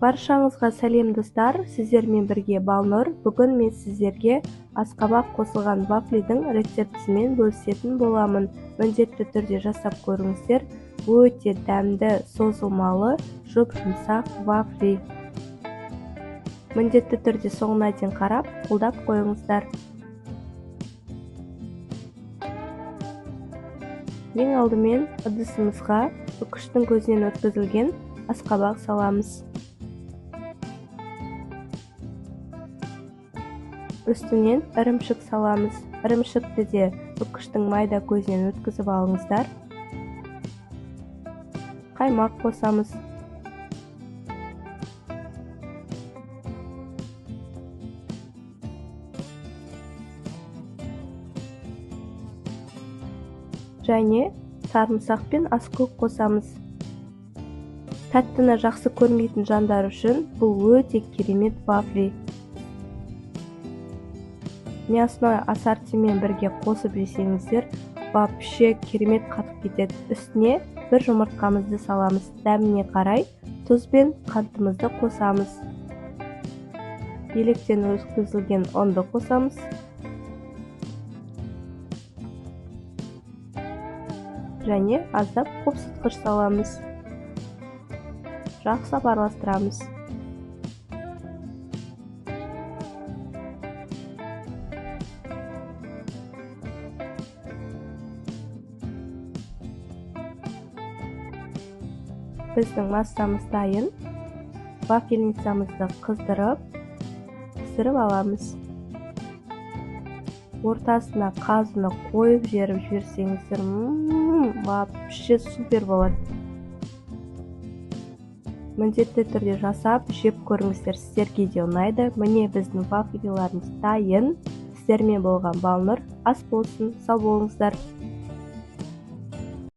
Баршаңызға сәлем достар, сіздермен бірге Балнұр. Бүгін мен сіздерге асқабақ қосылған вафлидің рецептісімен бөлісетін боламын. Міндетті түрде жасап көріңіздер. Өте дәмді, созылмалы, жұп-жұмсақ вафли. Міндетті түрде соңына дейін қарап, қолдап қойыңыздар. Ең алдымен ыдысымызға үкіштің көзінен өткізілген асқабақ саламыз. Үстінен ірімшік саламыз. Ірімшікті де үкіштің майда көзінен өткізіп алыңыздар. Қаймақ қосамыз. Және сарымсақ пен аскөк қосамыз. Тәттіні жақсы көрмейтін жандар үшін бұл өте керемет вафли. Мясной ассортимен бірге қосып жесеңіздер, вообще керемет қатып кетеді. Үстіне бір жұмыртқамызды саламыз. Дәміне қарай тұз бен қантымызды қосамыз. Електен өткізілген ұнды қосамыз. Және аздап қопсытқыш саламыз. Жақсылап араластырамыз. Біздің массамыз дайын. Вафельницамызды қыздырып, пісіріп аламыз. Ортасына қазыны қойып жеріп жіберсеңіздер, вообще супер болады. Міндетті түрде жасап, жеп көріңіздер, сіздерге де ұнайды. Міне біздің вафлиларымыз дайын. Сіздермен болған Балнұр. Ас болсын, сау болыңыздар.